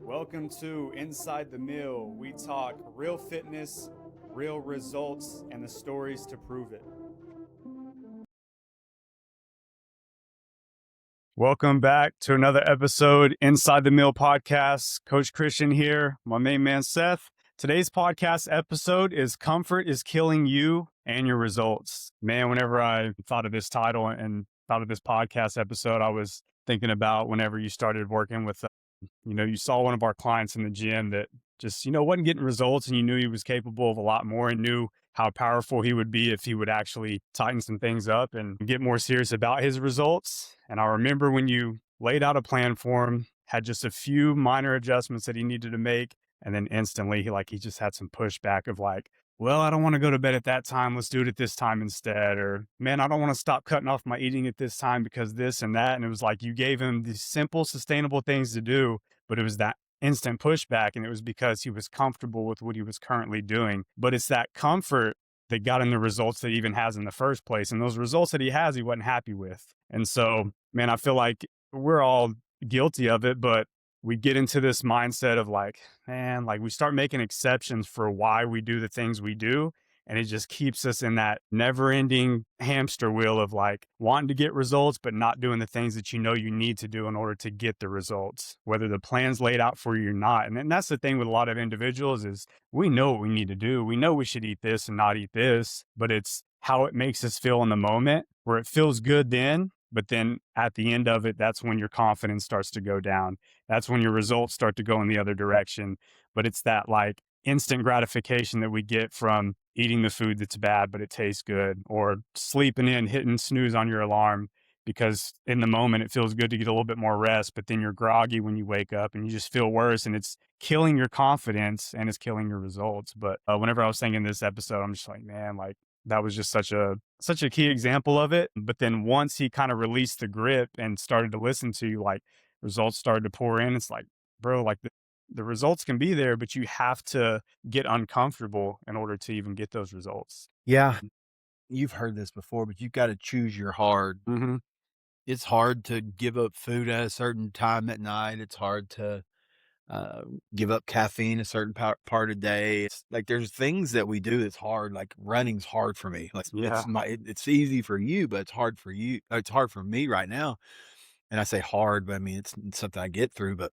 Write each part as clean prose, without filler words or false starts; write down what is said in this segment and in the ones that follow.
Welcome to Inside the Meal. We talk real fitness, real results, and the stories to prove it. Welcome back to another episode Inside the Meal podcast. Coach Christian here, my main man Seth. Today's podcast episode is Comfort is Killing You and Your Results. Man, whenever I thought of this title and thought of this podcast episode, I was thinking about whenever you started working with you saw one of our clients in the gym that just, wasn't getting results, and you knew he was capable of a lot more and knew how powerful he would be if he would actually tighten some things up and get more serious about his results. And I remember when you laid out a plan for him, had just a few minor adjustments that he needed to make. And then instantly he just had some pushback of like, well, I don't want to go to bed at that time. Let's do it at this time instead. Or, man, I don't want to stop cutting off my eating at this time because this and that. And it was like you gave him these simple, sustainable things to do, but it was that instant pushback. And it was because he was comfortable with what he was currently doing. But it's that comfort that got him the results that he even has in the first place. And those results that he has, he wasn't happy with. And so, man, I feel like we're all guilty of it, but we get into this mindset of like, man, like we start making exceptions for why we do the things we do. And it just keeps us in that never ending hamster wheel of like wanting to get results, but not doing the things that you need to do in order to get the results, whether the plan's laid out for you or not. And then that's the thing with a lot of individuals is we know what we need to do. We know we should eat this and not eat this, but it's how it makes us feel in the moment where it feels good then. But then at the end of it, that's when your confidence starts to go down. That's when your results start to go in the other direction. But it's that like instant gratification that we get from eating the food that's bad, but it tastes good, or sleeping in, hitting snooze on your alarm because in the moment it feels good to get a little bit more rest, but then you're groggy when you wake up and you just feel worse, and it's killing your confidence and it's killing your results. But whenever I was thinking this episode, I'm just like, man, like that was just such a key example of it. But then once he kind of released the grip and started to listen to you, like results started to pour in. It's like, bro, like the results can be there, but you have to get uncomfortable in order to even get those results. Yeah, you've heard this before, but you've got to choose your hard. Mm-hmm. It's hard to give up food at a certain time at night. It's hard to give up caffeine a certain part of the day. It's like there's things that we do that's hard. Like running's hard for me. Like Yeah. it's easy for you, but it's hard for you. It's hard for me right now. And I say hard, but I mean it's something I get through, but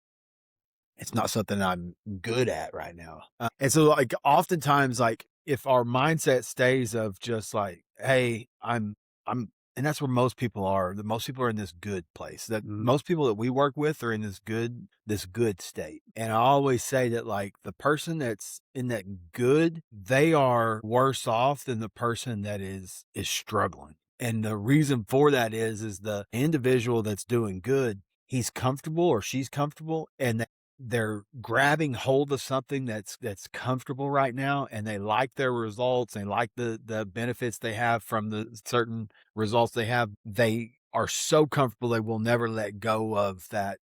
it's not something I'm good at right now. And so like oftentimes, like if our mindset stays of just like, hey, I'm, and that's where most people are. The most people are in this good place. That Mm-hmm. most people that we work with are in this good state. And I always say that like the person that's in that good, they are worse off than the person that is struggling. And the reason for that is the individual that's doing good, he's comfortable or she's comfortable, and they're grabbing hold of something that's comfortable right now, and they like their results. They like the benefits they have from the certain results they have. They are so comfortable they will never let go of that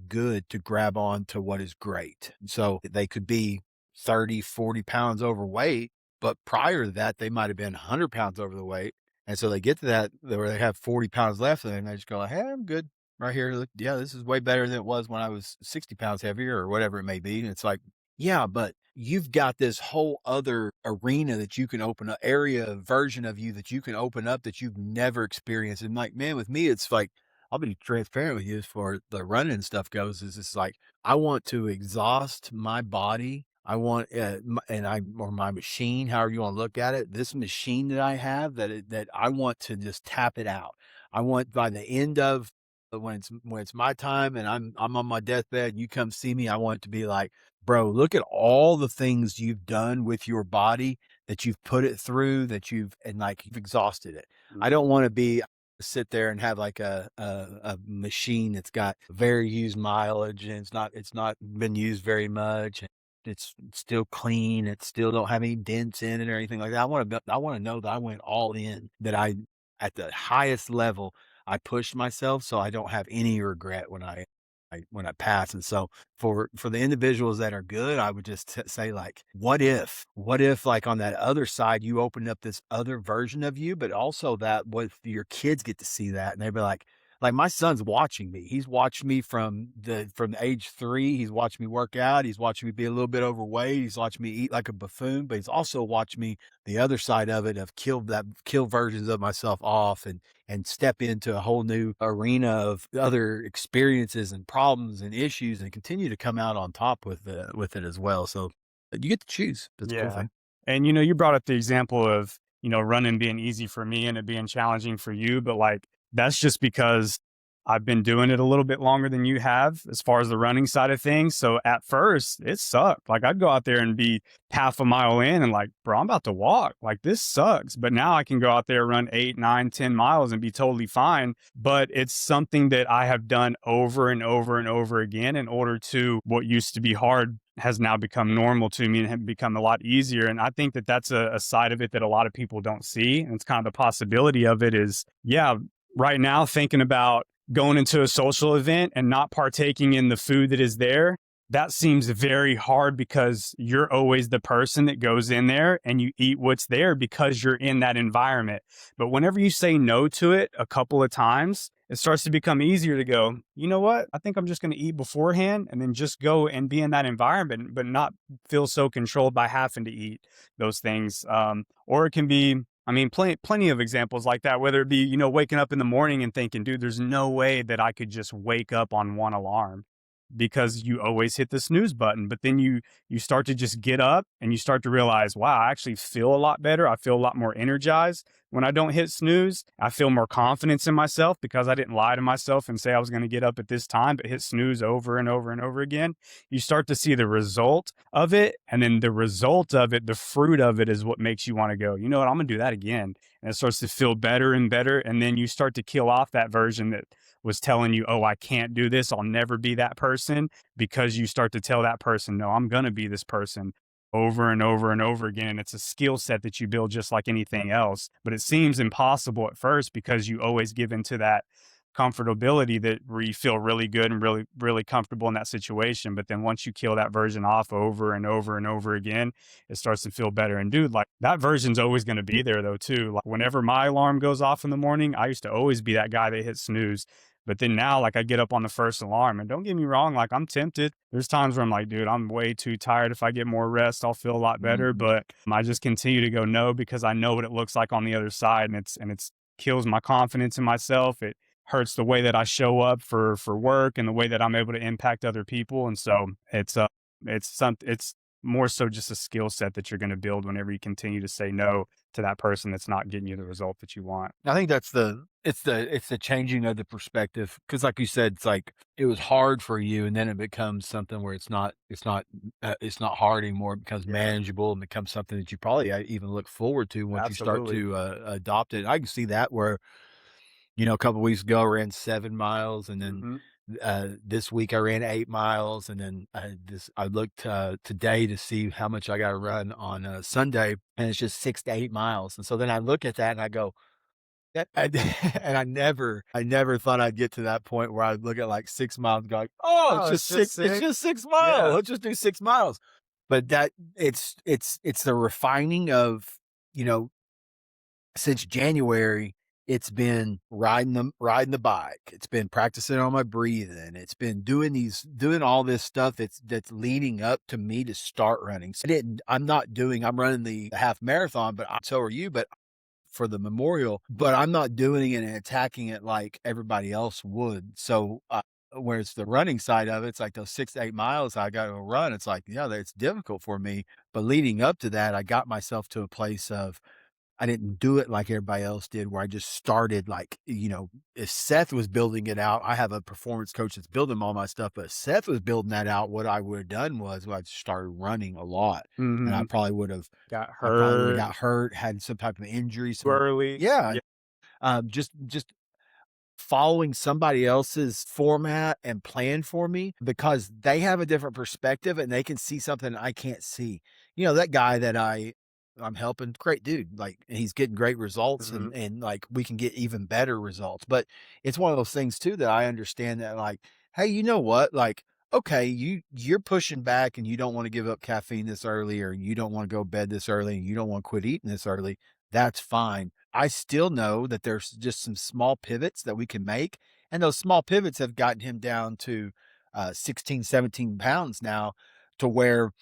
good to grab on to what is great. So they could be 30, 40 pounds overweight, but prior to that, they might have been 100 pounds over the weight. And so they get to that where they have 40 pounds left, and they just go, hey, I'm good right here. Look, yeah, this is way better than it was when I was 60 pounds heavier or whatever it may be. And it's like, yeah, but you've got this whole other arena that you can open up, area version of you that you can open up that you've never experienced. And like, man, with me, it's like, I'll be transparent with you as far as the running stuff goes. Is it's like, I want to exhaust my body. I want, or my machine, however you want to look at it, this machine that I have that I want to just tap it out. I want by the end of, but when it's my time and I'm on my deathbed, you come see me, I want it to be like, bro, look at all the things you've done with your body, that you've put it through, and like you've exhausted it. I don't want to sit there and have like a machine that's got very used mileage and it's not been used very much. It's still clean. It still don't have any dents in it or anything like that. I want to know that I went all in, that I, at the highest level, I pushed myself so I don't have any regret when when I pass. And so for the individuals that are good, I would just say like, what if like on that other side, you opened up this other version of you, but also that what if your kids get to see that and they'd be like, like my son's watching me. He's watched me from age 3. He's watched me work out. He's watching me be a little bit overweight. He's watched me eat like a buffoon, but he's also watched me the other side of it of kill versions of myself off and step into a whole new arena of other experiences and problems and issues and continue to come out on top with it as well. So you get to choose. That's a cool Yeah. thing. And, you brought up the example of, running being easy for me and it being challenging for you, but like that's just because I've been doing it a little bit longer than you have as far as the running side of things. So at first it sucked. Like I'd go out there and be half a mile in and like, bro, I'm about to walk. Like this sucks. But now I can go out there, run 8, 9, 10 miles and be totally fine. But it's something that I have done over and over and over again in order to what used to be hard has now become normal to me and have become a lot easier. And I think that that's a side of it that a lot of people don't see. And it's kind of the possibility of it is, yeah, right now thinking about going into a social event and not partaking in the food that is there, that seems very hard because you're always the person that goes in there and you eat what's there because you're in that environment. But whenever you say no to it a couple of times, it starts to become easier to go, you know what? I think I'm just going to eat beforehand and then just go and be in that environment, but not feel so controlled by having to eat those things. Or it can be, I mean, plenty of examples like that, whether it be, waking up in the morning and thinking, dude, there's no way that I could just wake up on one alarm because you always hit the snooze button. But then you start to just get up and you start to realize, wow, I actually feel a lot better. I feel a lot more energized when I don't hit snooze. I feel more confidence in myself because I didn't lie to myself and say I was going to get up at this time, but hit snooze over and over and over again. You start to see the result of it. And then the result of it, the fruit of it is what makes you want to go, you know what, I'm going to do that again. And it starts to feel better and better. And then you start to kill off that version that was telling you, oh, I can't do this. I'll never be that person, because you start to tell that person, no, I'm going to be this person over and over and over again. It's a skill set that you build just like anything else, but it seems impossible at first because you always give into that comfortability that where you feel really good and really, really comfortable in that situation. But then once you kill that version off over and over and over again, it starts to feel better. And dude, like that version's always going to be there though, too. Like whenever my alarm goes off in the morning, I used to always be that guy that hit snooze. But then now, like I get up on the first alarm and don't get me wrong, like I'm tempted. There's times where I'm like, dude, I'm way too tired. If I get more rest, I'll feel a lot better. Mhm. But I just continue to go no because I know what it looks like on the other side. And it's kills my confidence in myself. It hurts the way that I show up for work and the way that I'm able to impact other people. And so it's more so just a skill set that you're going to build whenever you continue to say no to that person that's not getting you the result that you want. I think that's it's the changing of the perspective, because like you said, it's like it was hard for you, and then it becomes something where it's not hard anymore. It becomes Yeah, manageable and becomes something that you probably even look forward to once you start absolutely. to adopt it. I can see that where a couple weeks ago I ran 7 miles, and then Hmm. this week I ran 8 miles, and then I looked today to see how much I got to run on Sunday, and it's just 6 to 8 miles. And so then I look at that and I go, that and I never thought I'd get to that point where I'd look at, like, 6 miles and go, like, "Oh, it's Oh, it's just just 6 it's sick. just 6 miles. Yeah. Let's just do 6 miles." But that it's the refining of, you know, since January, it's been riding the bike. It's been practicing on my breathing. It's been doing all this stuff that's leading up to me to start running. So I'm running the half marathon, but so are you, but for the memorial, but I'm not doing it and attacking it like everybody else would. So, whereas the running side of it's like those 6 to 8 miles I got to run. It's like, yeah, it's difficult for me. But leading up to that, I got myself to a place of I didn't do it like everybody else did, where I just started like, if Seth was building it out, I have a performance coach that's building all my stuff, but if Seth was building that out, what I would have done was I'd started running a lot, and Hmm. Got I probably would have hurt got hurt, had some type of injury, too some early. yeah, Yeah. just following somebody else's format and plan for me because they have a different perspective and they can see something I can't see. That guy that I'm helping, great dude. Like, and he's getting great results, Hmm. and like we can get even better results. But it's one of those things too that I understand that, like, hey, you know what? Like, okay, you're pushing back and you don't want to give up caffeine this early, or you don't want to go to bed this early, and you don't want to quit eating this early. That's fine. I still know that there's just some small pivots that we can make, And those small pivots have gotten him down to 16, 17 pounds now, to where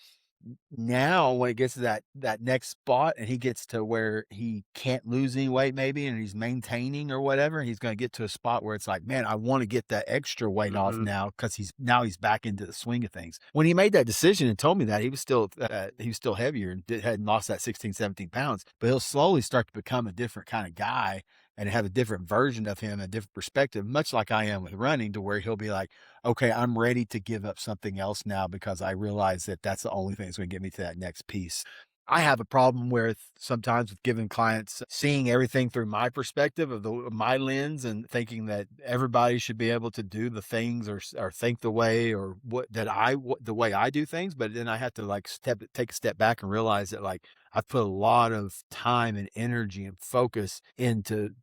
now when it gets to that next spot and he gets to where he can't lose any weight maybe, and he's maintaining or whatever, he's going to get to a spot where it's like, man, I want to get that extra weight off Mhm. now, because he's back into the swing of things. When he made that decision and told me that, he was still heavier and hadn't lost that 16, 17 pounds, but he'll slowly start to become a different kind of guy and have a different version of him, a different perspective, much like I am with running, to where he'll be like, okay, I'm ready to give up something else now, because I realize that that's the only thing that's going to get me to that next piece. I have a problem with sometimes with giving clients seeing everything through my perspective of my lens, and thinking that everybody should be able to do the things, or think the way, or the way I do things. But then I have to like take a step back and realize that, like, I've put a lot of time and energy and focus into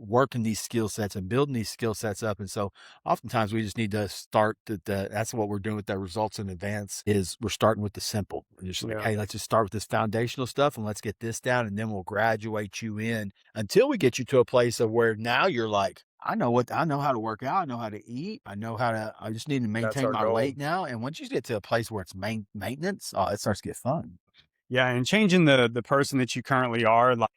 working these skill sets and building these skill sets up. And so oftentimes we just need to start that's what we're doing with the results in advance, is we're starting with the simple. We're just like, Yeah, hey, let's just start with this foundational stuff and let's get this down, and then we'll graduate you in until we get you to a place of where now you're like, I know how to work out, I know how to eat, I just need to that's maintain our my goal. weight now. And once you get to a place where it's maintenance, oh, it starts to get fun. Yeah, and changing the person that you currently are, like,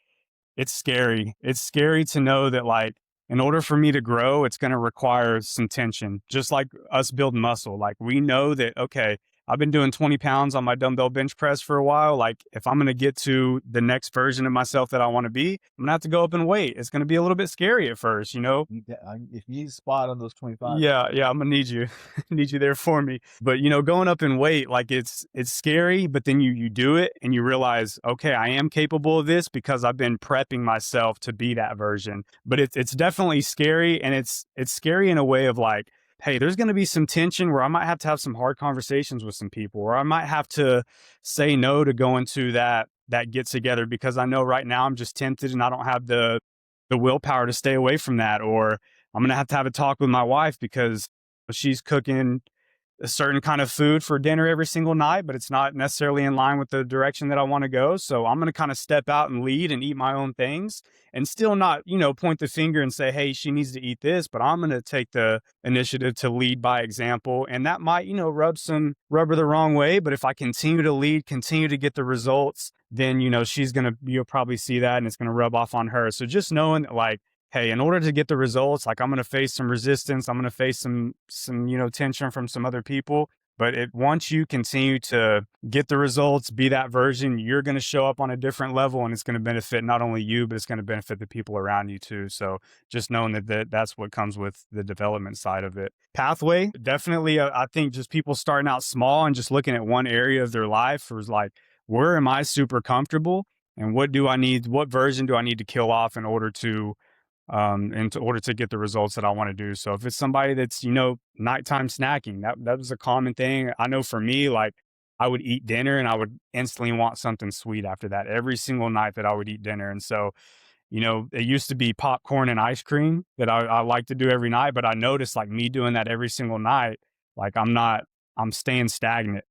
it's scary. It's scary to know that, like, in order for me to grow, it's gonna require some tension, just like us building muscle. Like, we know that, okay, I've been doing 20 pounds on my dumbbell bench press for a while. Like, if I'm gonna get to the next version of myself that I wanna be, I'm gonna have to go up in weight. It's gonna be a little bit scary at first, you know? If you need a spot on those 25. Yeah, yeah, I'm gonna need you, need you there for me. But going up in weight, like it's scary, but then you do it and you realize, okay, I am capable of this because I've been prepping myself to be that version. But it's definitely scary, and it's scary in a way of like, hey, there's gonna be some tension where I might have to have some hard conversations with some people, or I might have to say no to going to that get together because I know right now I'm just tempted and I don't have the willpower to stay away from that, or I'm gonna have to have a talk with my wife because she's cooking a certain kind of food for dinner every single night, but it's not necessarily in line with the direction that I want to go. So I'm going to kind of step out and lead and eat my own things and still not, point the finger and say, hey, she needs to eat this, but I'm going to take the initiative to lead by example. And that might, rub her the wrong way. But if I continue to lead, continue to get the results, then, you'll probably see that and it's going to rub off on her. So just knowing that, like, hey, in order to get the results, like, I'm going to face some resistance. I'm going to face some, tension from some other people. But once you continue to get the results, be that version, you're going to show up on a different level, and it's going to benefit not only you, but it's going to benefit the people around you too. So just knowing that's what comes with the development side of it. Pathway, definitely. I think just people starting out small and just looking at one area of their life was like, where am I super comfortable? And what do I need? What version do I need to kill off in order to get the results that I want to do. So if it's somebody that's, nighttime snacking, that was a common thing. I know for me, like, I would eat dinner and I would instantly want something sweet after that every single night that I would eat dinner. And so, it used to be popcorn and ice cream that I like to do every night, but I noticed, like, me doing that every single night, like, I'm staying stagnant.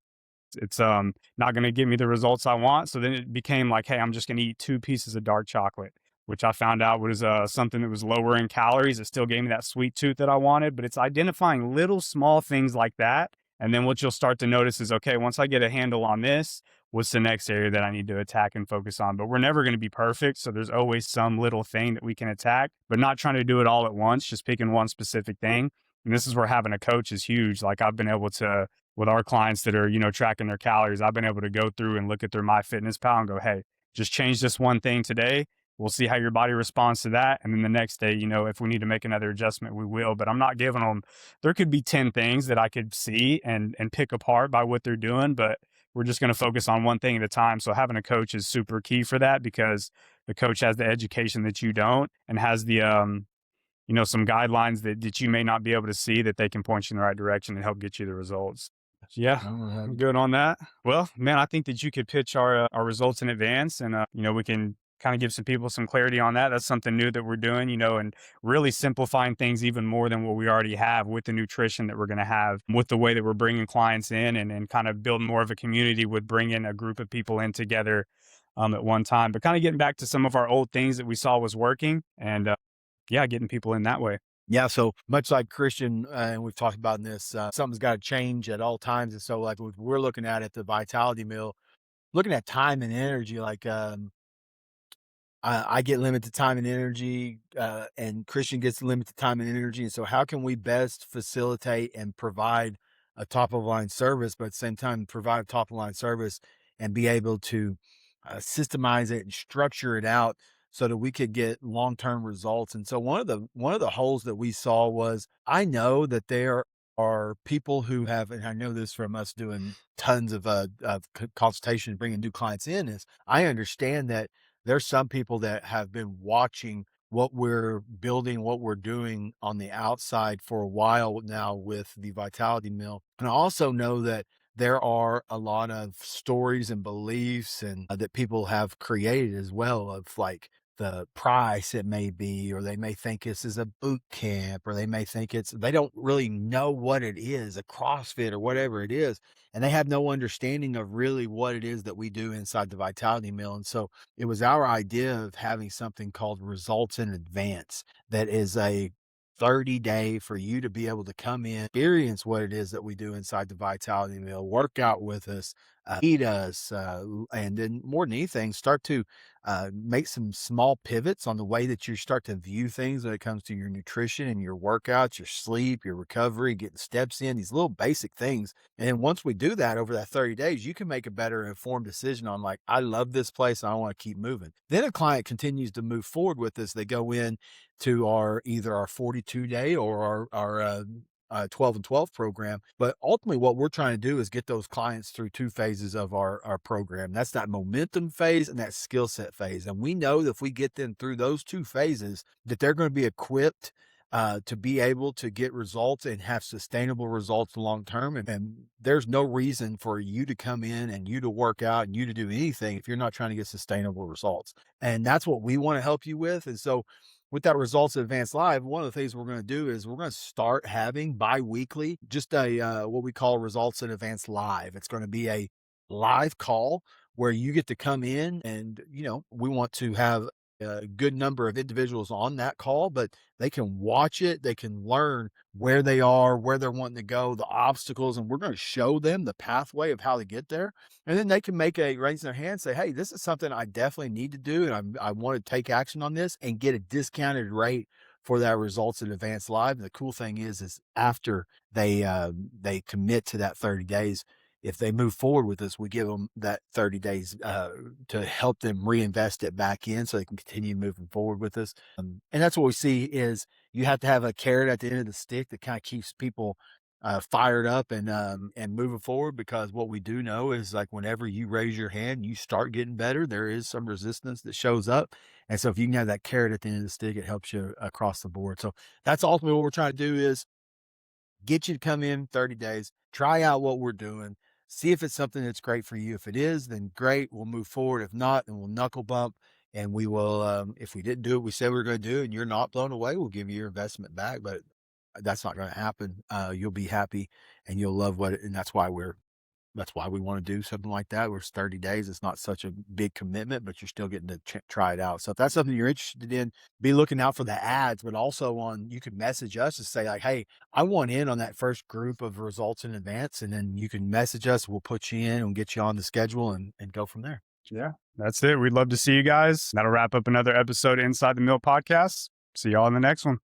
It's not going to give me the results I want. So then it became like, hey, I'm just going to eat 2 pieces of dark chocolate, which I found out was something that was lower in calories. It still gave me that sweet tooth that I wanted, but it's identifying little small things like that. And then what you'll start to notice is, okay, once I get a handle on this, what's the next area that I need to attack and focus on? But we're never going to be perfect. So there's always some little thing that we can attack, but not trying to do it all at once, just picking one specific thing. And this is where having a coach is huge. Like, I've been able to, with our clients that are, tracking their calories, I've been able to go through and look at their MyFitnessPal and go, hey, just change this one thing today. We'll see how your body responds to that. And then the next day, if we need to make another adjustment, we will. But I'm not giving them, there could be 10 things that I could see and pick apart by what they're doing, but we're just going to focus on one thing at a time. So having a coach is super key for that, because the coach has the education that you don't, and has the, some guidelines that you may not be able to see, that they can point you in the right direction and help get you the results. Yeah, I'm good on that. Well, man, I think that you could pitch our results in advance, and we can kind of give some people some clarity on that. That's something new that we're doing, and really simplifying things even more than what we already have with the nutrition that we're going to have, with the way that we're bringing clients in, and kind of building more of a community with bringing a group of people in together at one time. But kind of getting back to some of our old things that we saw was working, and yeah, getting people in that way. Yeah, so much like Christian, and we've talked about in this, something's got to change at all times. And so, like, we're looking at the Vitality Mill, looking at time and energy, like, I get limited time and energy, and Christian gets limited time and energy. And so, how can we best facilitate and provide a top of the line service, but at the same time, provide a top of the line service and be able to systemize it and structure it out so that we could get long term results? And so, one of the holes that we saw was, I know that there are people who have, and I know this from us doing tons of consultation, bringing new clients in, is I understand that there's some people that have been watching what we're building, what we're doing on the outside for a while now with the Vitality Mill. And I also know that there are a lot of stories and beliefs and that people have created as well, of like the price it may be, or they may think this is a boot camp, or they may think they don't really know what it is, a CrossFit or whatever it is. And they have no understanding of really what it is that we do inside the Vitality Mill. And so it was our idea of having something called results in advance, that is a 30-day for you to be able to come in, experience what it is that we do inside the Vitality Mill, work out with us, eat us, and then more than anything, start to make some small pivots on the way that you start to view things when it comes to your nutrition and your workouts, your sleep, your recovery, getting steps in, these little basic things. And then once we do that over that 30 days, you can make a better informed decision on, like, I love this place and I want to keep moving. Then a client continues to move forward with this. They go in to either our 42 day or our 12 and 12 program. But ultimately, what we're trying to do is get those clients through two phases of our program. That's that momentum phase and that skill set phase. And we know that if we get them through those two phases, that they're going to be equipped to be able to get results and have sustainable results long term. And there's no reason for you to come in and you to work out and you to do anything if you're not trying to get sustainable results. And that's what we want to help you with. And so, with that results advanced live, one of the things we're going to do is we're going to start having bi-weekly, just a what we call results in advance live. It's going to be a live call where you get to come in, and we want to have a good number of individuals on that call, but they can watch it, they can learn where they are, where they're wanting to go, the obstacles, and we're going to show them the pathway of how to get there. And then they can raise their hand, say, hey, this is something I definitely need to do, and I want to take action on this, and get a discounted rate for that results in advance live. And the cool thing is after they commit to that 30 days, if they move forward with us, we give them that 30 days to help them reinvest it back in so they can continue moving forward with us. And that's what we see is you have to have a carrot at the end of the stick that kind of keeps people fired up and moving forward, because what we do know is, like, whenever you raise your hand, you start getting better, there is some resistance that shows up. And so if you can have that carrot at the end of the stick, it helps you across the board. So that's ultimately what we're trying to do, is get you to come in 30 days, try out what we're doing, see if it's something that's great for you. If it is, then great, we'll move forward. If not, then we'll knuckle bump, and we will, if we didn't do what we said we were going to do and you're not blown away, we'll give you your investment back. But that's not going to happen. You'll be happy and you'll love and that's why we want to do something like that. Where it's 30 days. It's not such a big commitment, but you're still getting to try it out. So if that's something you're interested in, be looking out for the ads, but also you can message us and say, like, hey, I want in on that first group of results in advance. And then you can message us. We'll put you in and get you on the schedule and go from there. Yeah, that's it. We'd love to see you guys. That'll wrap up another episode of Inside the Mill podcast. See y'all in the next one.